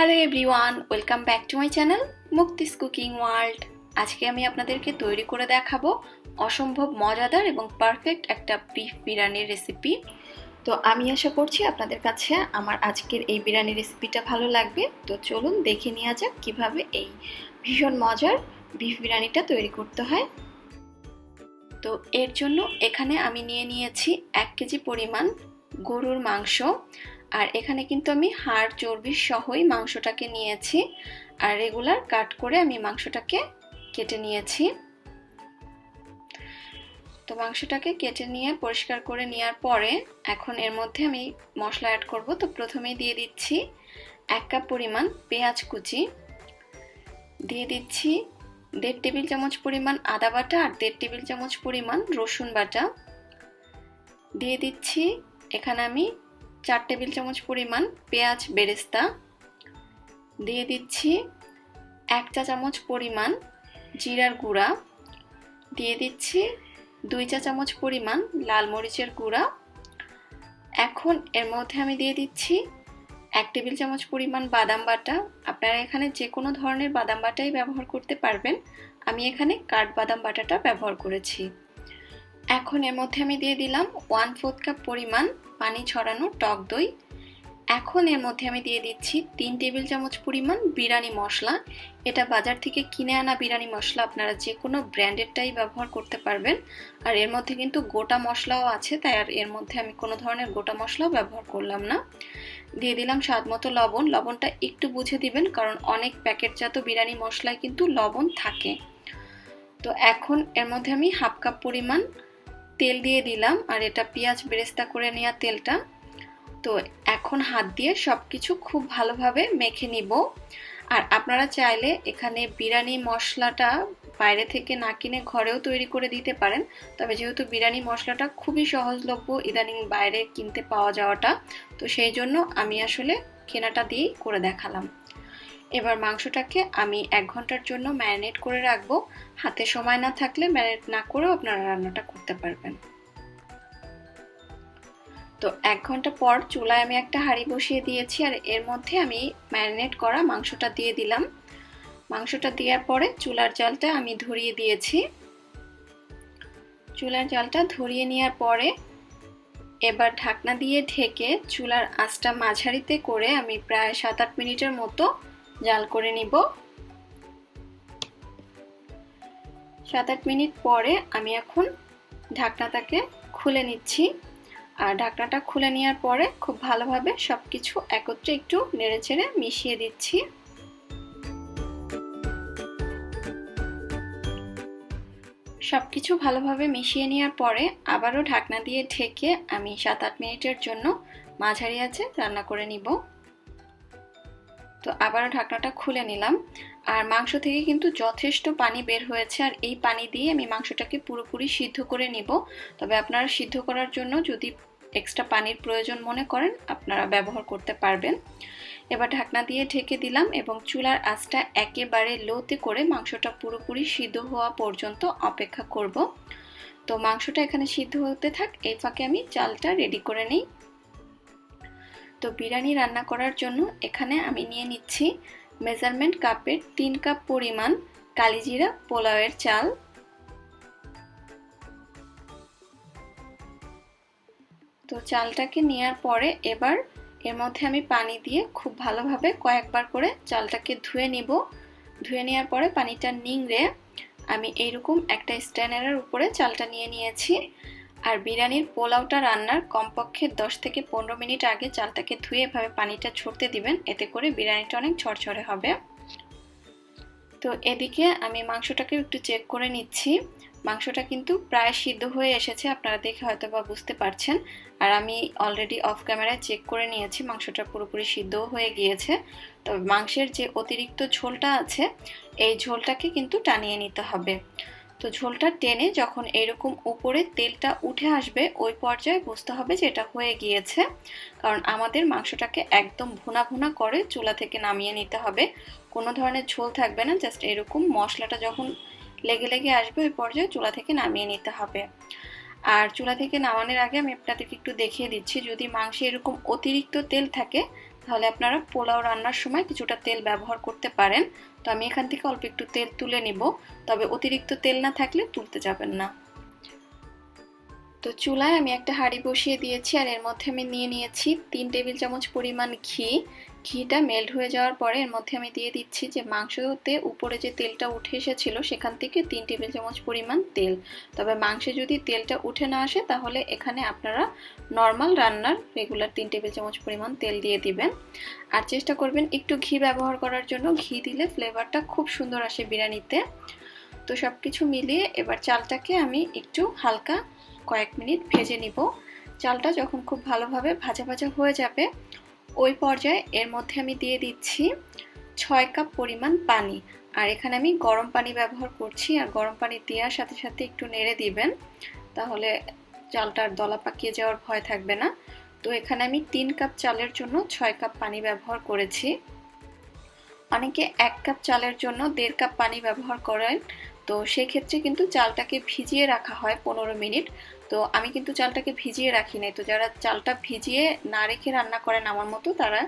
Hello everyone, welcome back to my channel মুক্তিস cooking world. আজকে আমি আপনাদেরকে তৈরি করে দেখাবো অসম্ভব মজাদার এবং পারফেক্ট একটা বিফ বিরিয়ানির রেসিপি। তো আমি আশা করছি আপনাদের কাছে আমার আজকের এই বিরিয়ানি রেসিপিটা ভালো লাগবে। তো চলুন দেখে নেওয়া যাক কীভাবে এই ভীষণ মজার বিফ বিরিয়ানিটা তৈরি করতে হয়। তো এর জন্য এখানে আমি নিয়েছি 1 কেজি পরিমাণ গরুর মাংস। আর এখানে কিন্তু আমি হাড় চর্বি সহই মাংসটাকে নিয়েছি, আর রেগুলার কাট করে আমি মাংসটাকে কেটে নিয়েছি। তো মাংসটাকে কেটে নিয়ে পরিষ্কার করে নেওয়ার পরে এখন এর মধ্যে আমি মশলা অ্যাড করব। তো প্রথমেই দিয়ে দিচ্ছি 1 কাপ পরিমাণ পেঁয়াজ কুচি, দিয়ে দিচ্ছি 1.5 টেবিল চামচ পরিমাণ আদা বাটা আর 1.5 টেবিল চামচ পরিমাণ রসুন বাটা, দিয়ে দিচ্ছি এখানে আমি 4 টেবিল চামচ পরিমাণ পেঁয়াজ বেরেস্তা, দিয়ে দিচ্ছি 1 চা চামচ পরিমাণ জিরার গুঁড়া, দিয়ে দিচ্ছি 2 চা চামচ পরিমাণ লাল মরিচের গুঁড়া। এখন এর মধ্যে আমি দিয়ে দিচ্ছি 1 টেবিল চামচ পরিমাণ বাদাম বাটা। আপনারা এখানে যে কোনো ধরনের বাদাম বাটাই ব্যবহার করতে পারবেন, আমি এখানে কাঠবাদাম বাটাটা ব্যবহার করেছি। এখন এর মধ্যে আমি দিয়ে দিলাম 1/4 কাপ পরিমাণ পানি ছড়ানো টক দই। এখন এর মধ্যে আমি দিয়ে দিচ্ছি 3 টেবিল চামচ পরিমাণ বিরিয়ানি মশলা। এটা বাজার থেকে কিনে আনা বিরিয়ানি মশলা, আপনারা যে কোনো ব্র্যান্ডেরটাই ব্যবহার করতে পারবেন। আর এর মধ্যে কিন্তু গোটা মশলাও আছে, তাই আর এর মধ্যে আমি কোনো ধরনের গোটা মশলাও ব্যবহার করলাম না। দিয়ে দিলাম স্বাদ মতো লবণ। লবণটা একটু বুঝে দিবেন, কারণ অনেক প্যাকেটজাত বিরিয়ানি মশলায় কিন্তু লবণ থাকে। তো এখন এর মধ্যে আমি 1/2 কাপ পরিমাণ তেল দিয়ে দিলাম, আর এটা পেঁয়াজ বেরেস্তা করে নেওয়া তেলটা। তো এখন হাত দিয়ে সবকিছু খুব ভালোভাবে মেখে নিব। আর আপনারা চাইলে এখানে বিরিয়ানি মশলাটা বাইরে থেকে না কিনে ঘরেও তৈরি করে দিতে পারেন, তবে যেহেতু বিরিয়ানি মশলাটা খুবই সহজলভ্য ইদানিং বাইরে কিনতে পাওয়া যাওয়াটা, তো সেই জন্য আমি আসলে কেনাটা দিয়েই করে দেখালাম। এবার মাংসটাকে আমি 1 ঘন্টার জন্য ম্যারিনেট করে রাখবো। হাতে সময় না থাকলে ম্যারিনেট না করেও আপনারা রান্নাটা করতে পারবেন। তো 1 ঘন্টা পর চুলায় আমি একটা হাঁড়ি বসিয়ে দিয়েছি, আর এর মধ্যে আমি ম্যারিনেট করা মাংসটা দিয়ে দিলাম। মাংসটা দেওয়ার পরে চুলার জালটা আমি ধরিয়ে দিয়েছি। চুলার জালটা ধরিয়ে নেওয়ার পরে এবার ঢাকনা দিয়ে ঢেকে চুলার আঁচটা মাঝারিতে করে আমি প্রায় 7-8 মিনিটের মতো জাল করে নিব। 7-8 মিনিট পরে আমি এখন ঢাকনাটাকে খুলে নিচ্ছি। আর ঢাকনাটা খুলে নেওয়ার পরে খুব ভালোভাবে সবকিছু একত্রে একটু নেড়েচেড়ে মিশিয়ে দিচ্ছি। সবকিছু ভালোভাবে মিশিয়ে নেওয়ার পরে আবারও ঢাকনা দিয়ে ঢেকে আমি 7-8 মিনিটের জন্য মাঝারি আঁচে রান্না করে নিব। তো আবারও ঢাকনাটা খুলে নিলাম। আর মাংস থেকে কিন্তু যথেষ্ট পানি বের হয়েছে, আর এই পানি দিয়ে আমি মাংসটাকে পুরোপুরি সিদ্ধ করে নিব। তবে আপনারা সিদ্ধ করার জন্য যদি এক্সট্রা পানির প্রয়োজন মনে করেন আপনারা ব্যবহার করতে পারবেন। এবার ঢাকনা দিয়ে ঢেকে দিলাম এবং চুলার আঁচটা একেবারে লোতে করে মাংসটা পুরোপুরি সিদ্ধ হওয়া পর্যন্ত অপেক্ষা করব। তো মাংসটা এখানে সিদ্ধ হতে থাক, এই ফাঁকে আমি চালটা রেডি করে নিই। তো বিরিয়ানি রান্না করার জন্য এখানে আমি নিয়ে নিচ্ছি মেজারমেন্ট কাপের 3 কাপ পরিমাণ কালিজিরা পোলাওয়ের চাল। তো চালটাকে নেওয়ার পরে এবার এর মধ্যে আমি পানি দিয়ে খুব ভালোভাবে কয়েকবার করে চালটাকে ধুয়ে নিব। ধুয়ে নেওয়ার পরে পানিটা নিংড়ে আমি এইরকম একটা স্ট্যান্ডারের উপরে চালটা নিয়ে নিয়েছি। আর বিরিয়ানির পোলাওটা রান্নার কমপক্ষে 10 থেকে 15 মিনিট আগে চালটাকে ধুয়ে এভাবে পানিটা ছড়তে দিবেন, এতে করে বিরিয়ানিটা অনেক ঝরঝরে হবে। তো এদিকে আমি মাংসটাকে একটু চেক করে নিচ্ছি। মাংসটা কিন্তু প্রায় সিদ্ধ হয়ে এসেছে, আপনারা দেখে হয়তো বা বুঝতে পারছেন। আর আমি অলরেডি অফ ক্যামেরায় চেক করে নিয়েছি, মাংসটা পুরোপুরি সিদ্ধও হয়ে গিয়েছে। তবে মাংসের যে অতিরিক্ত ঝোলটা আছে এই ঝোলটাকে কিন্তু টানিয়ে নিতে হবে। তো ঝোলটা টেনে যখন এরকম উপরে তেলটা উঠে আসবে ওই পর্যায়ে বুঝতে হবে যে এটা হয়ে গিয়েছে, কারণ আমাদের মাংসটাকে একদম ভুনা ভুনা করে চুলা থেকে নামিয়ে নিতে হবে। কোনো ধরনের ঝোল থাকবে না, জাস্ট এরকম মশলাটা যখন লেগে লেগে আসবে ওই পর্যায়ে চুলা থেকে নামিয়ে নিতে হবে। আর চুলা থেকে নামানোর আগে আমি আপনাদেরকে একটু দেখিয়ে দিচ্ছি, যদি মাংসে এরকম অতিরিক্ত তেল থাকে তাহলে আপনারা পোলাও রান্নার সময় কিছুটা তেল ব্যবহার করতে পারেন। তো আমি এখান থেকে অল্প একটু তেল তুলে নিব, তবে অতিরিক্ত তেল না থাকলে তুলতে যাবেন না। তো চুলায় আমি একটা হাঁড়ি বসিয়ে দিয়েছি, আর এর মধ্যে আমি নিয়ে নিয়েছি 3 টেবিল চামচ পরিমাণ ঘি। ঘিটা মেল্ট হয়ে যাওয়ার পরে এর মধ্যে আমি দিয়ে দিচ্ছি যে মাংসতে উপরে যে তেলটা উঠে এসেছিল সেখান থেকে 3 টেবিল চামচ পরিমাণ তেল। তবে মাংসে যদি তেলটা উঠে না আসে তাহলে এখানে আপনারা নর্মাল রান্নার রেগুলার 3 টেবিল চামচ পরিমাণ তেল দিয়ে দিবেন। আর চেষ্টা করবেন একটু ঘি ব্যবহার করার জন্য, ঘি দিলে ফ্লেভারটা খুব সুন্দর আসে বিরিয়ানিতে। তো সব কিছু মিলিয়ে এবার চালটাকে আমি একটু হালকা কয়েক মিনিট ভেজে নিব। চালটা যখন খুব ভালোভাবে ভাজা ভাজা হয়ে যাবে ওই পর্যায়ে এর মধ্যে আমি দিয়ে দিচ্ছি 6 কাপ পরিমাণ পানি। আর এখানে আমি গরম পানি ব্যবহার করছি, আর গরম পানি দেওয়ার সাথে সাথে একটু নেড়ে দিবেন, তাহলে চালটার দলা পাকিয়ে যাওয়ার ভয় থাকবে না। তো এখানে আমি 3 কাপ চালের জন্য 6 কাপ পানি ব্যবহার করেছি। অনেকে 1 কাপ চালের জন্য 1.5 কাপ পানি ব্যবহার করেন, তো সেক্ষেত্রে কিন্তু চালটাকে ভিজিয়ে রাখা হয় 15 মিনিট। তো আমি কিন্তু চালটাকে ভিজিয়ে রাখি নাই। তো যারা চালটা ভিজিয়ে না রেখে রান্না করেন আমার মতো, তারা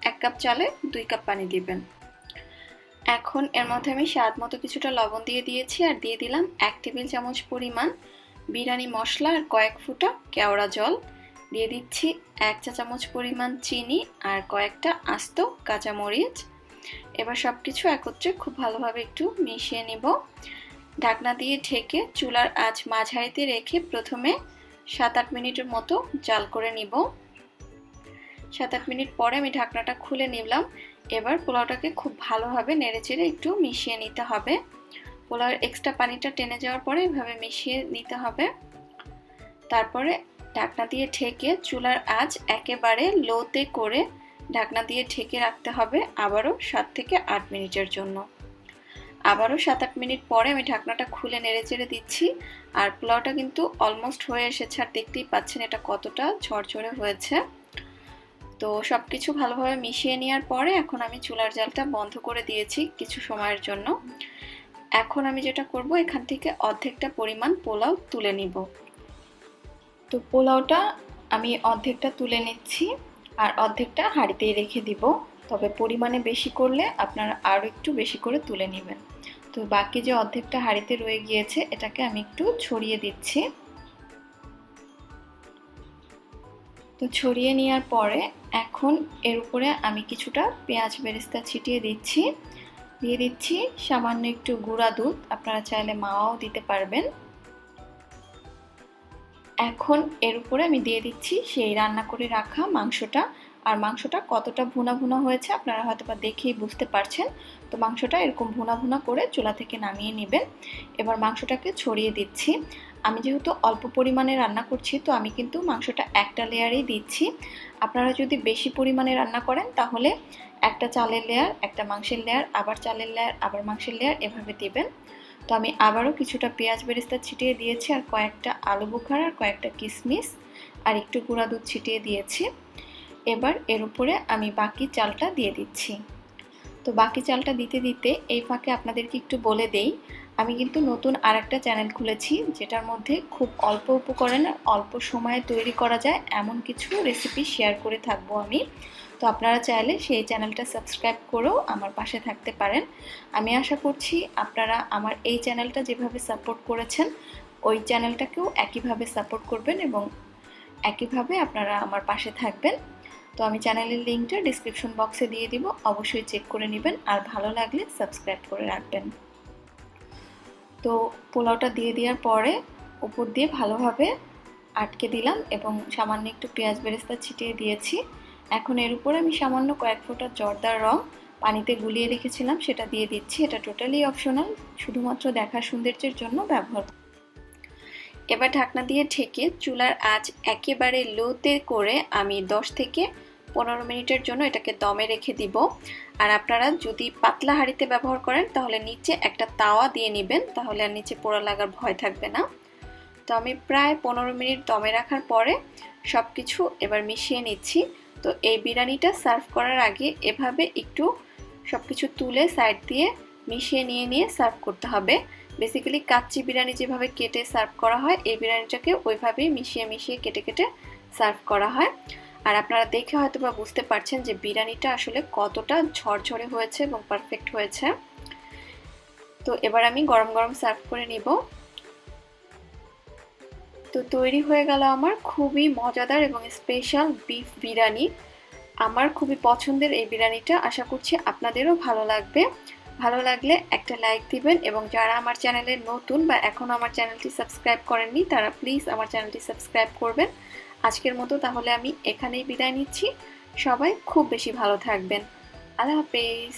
1 কাপ চালে 2 কাপ পানি দিবেন। এখন এর মধ্যে আমি স্বাদ মতো কিছুটা লবণ দিয়ে দিয়েছি, আর দিয়ে দিলাম 1 টেবিল চামচ পরিমাণ বিরিয়ানি মশলা আর কয়েক ফুঁটা কেওড়া জল। দিয়ে দিচ্ছি 1 চা চামচ পরিমাণ চিনি আর কয়েকটা আস্ত কাঁচামরিচ। এবার সবকিছু একত্রে খুব ভালোভাবে একটু মিশিয়ে নিব। ঢাকনা দিয়ে ঢেকে চুলার আঁচ মাঝারিতে রেখে প্রথমে 7-8 মিনিটের মতো জাল করে নিব। 7-8 মিনিট পরে আমি ঢাকনাটা খুলে নিলাম। এবার পোলাওটাকে খুব ভালোভাবে নেড়েচেড়ে একটু মিশিয়ে নিতে হবে। পোলাওয়ের এক্সট্রা পানিটা টেনে যাওয়ার পরে এভাবে মিশিয়ে নিতে হবে। তারপরে ঢাকনা দিয়ে ঢেকে চুলার আঁচ একেবারে লোতে করে ঢাকনা দিয়ে ঢেকে রাখতে হবে আবারও 7 থেকে 8 মিনিটের জন্য। আবারও 7-8 মিনিট পরে আমি ঢাকনাটা খুলে নেড়েচেড়ে দিচ্ছি। আর পোলাওটা কিন্তু অলমোস্ট হয়ে এসেছে, আর দেখতেই পাচ্ছেন এটা কতটা ঝরঝরে হয়েছে। তো সবকিছু ভালোভাবে মিশিয়ে নেওয়ার পরে এখন আমি চুলার জালটা বন্ধ করে দিয়েছি কিছু সময়ের জন্য। এখন আমি যেটা করব, এখান থেকে অর্ধেকটা পরিমাণ পোলাও তুলে নিব। তো পোলাওটা আমি অর্ধেকটা তুলে নিচ্ছি, আর অর্ধেকটা হাঁড়িতেই রেখে দিব। তবে পরিমাণে বেশি করলে আপনারা আরও একটু বেশি করে তুলে নেবেন। তো বাকি যে অর্ধেকটা হাঁড়িতে রয়ে গিয়েছে এটাকে আমি একটু ছড়িয়ে দিচ্ছি। তো ছড়িয়ে নেওয়ার পরে এখন এর উপরে আমি কিছুটা পেঁয়াজ বেরেস্তা ছিটিয়ে দিচ্ছি। দিয়ে দিচ্ছি সামান্য একটু গুঁড়া দুধ, আপনারা চাইলে মাওয়াও দিতে পারবেন। এখন এর উপরে আমি দিয়ে দিচ্ছি সেই রান্না করে রাখা মাংসটা। আর মাংসটা কতটা ভুনা ভুনা হয়েছে আপনারা হয়তো বা দেখেই বুঝতে পারছেন। তো মাংসটা এরকম ভুনা ভুনা করে চুলা থেকে নামিয়ে নেবেন। এবার মাংসটাকে ছড়িয়ে দিচ্ছি। আমি যেহেতু অল্প পরিমাণে রান্না করছি, তো আমি কিন্তু মাংসটা একটা লেয়ারেই দিচ্ছি। আপনারা যদি বেশি পরিমাণে রান্না করেন তাহলে একটা চালের লেয়ার, একটা মাংসের লেয়ার, আবার চালের লেয়ার, আবার মাংসের লেয়ার, এভাবে দিবেন। তো আমি আবারও কিছুটা পেঁয়াজ বেরেস্তা ছিটিয়ে দিয়েছি, আর কয়েকটা আলু বোখারা, আর কয়েকটা কিশমিশ, আর একটু গুঁড়া দুধ ছিটিয়ে দিয়েছি। এবার এর উপরে আমি বাকি চালটা দিয়ে দিচ্ছি। তো বাকি চালটা দিতে দিতে এই ফাঁকে আপনাদেরকে একটু বলে দেই, আমি কিন্তু নতুন আরেকটা চ্যানেল খুলেছি, যেটার মধ্যে খুব অল্প উপকরণে অল্প সময়ে তৈরি করা যায় এমন কিছু রেসিপি শেয়ার করে থাকবো আমি। তো আপনারা চাইলে সেই চ্যানেলটা সাবস্ক্রাইব করেও আমার পাশে থাকতে পারেন। আমি আশা করছি আপনারা আমার এই চ্যানেলটা যেভাবে সাপোর্ট করেছেন ওই চ্যানেলটাকেও একইভাবে সাপোর্ট করবেন এবং একইভাবে আপনারা আমার পাশে থাকবেন। তো আমি চ্যানেলের লিঙ্কটা ডিসক্রিপশন বক্সে দিয়ে দিব, অবশ্যই চেক করে নেবেন, আর ভালো লাগলে সাবস্ক্রাইব করে রাখবেন। তো পোলাওটা দিয়ে দেওয়ার পরে উপর দিয়ে ভালোভাবে আটকে দিলাম এবং সামান্য একটু পেঁয়াজ বেরেস্তা ছিটিয়ে দিয়েছি। এখন এর উপরে আমি সামান্য কয়েক ফোঁটা জর্দার রং পানিতে গুলিয়ে রেখেছিলাম সেটা দিয়ে দিচ্ছি। এটা টোটালি অপশনাল, শুধুমাত্র দেখার সৌন্দর্যের জন্য ব্যবহার। এবার ঢাকনা দিয়ে ঢেকে চুলার আঁচ একেবারে লোতে করে আমি 10 থেকে 15 মিনিটের জন্য এটাকে দমে রেখে দিব। আর আপনারা যদি পাতলা হাঁড়িতে ব্যবহার করেন তাহলে নিচে একটা তাওয়া দিয়ে নেবেন, তাহলে আর নিচে পোড়া লাগার ভয় থাকবে না। তো আমি প্রায় 15 মিনিট দমে রাখার পরে সব কিছু এবার মিশিয়ে নিচ্ছি। তো এই বিরিয়ানিটা সার্ভ করার আগে এভাবে একটু সব কিছু তুলে সাইড দিয়ে মিশিয়ে নিয়ে সার্ভ করতে হবে। বেসিক্যালি কাচ্চি বিরিয়ানি যেভাবে কেটে সার্ভ করা হয়, এই বিরিয়ানিটাকে ওইভাবেই মিশিয়ে কেটে সার্ভ করা হয়। আর আপনারা দেখে হয়তো বা বুঝতে পারছেন যে বিরিয়ানিটা আসলে কতটা ঝরঝরে হয়েছে এবং পারফেক্ট হয়েছে। তো এবার আমি গরম গরম সার্ভ করে নিব। তো তৈরি হয়ে গেল আমার খুবই মজাদার এবং স্পেশাল বিফ বিরিয়ানি। আমার খুবই পছন্দের এই বিরিয়ানিটা, আশা করছি আপনাদেরও ভালো লাগবে। ভালো লাগলে একটা লাইক দিবেন এবং যারা আমার চ্যানেলে নতুন বা এখনও আমার চ্যানেলটি সাবস্ক্রাইব করেননি তারা প্লিজ আমার চ্যানেলটি সাবস্ক্রাইব করবেন। আজকের মতো তাহলে আমি এখানেই বিদায় নিচ্ছি। সবাই খুব বেশি ভালো থাকবেন। আল্লাহ হাফেজ।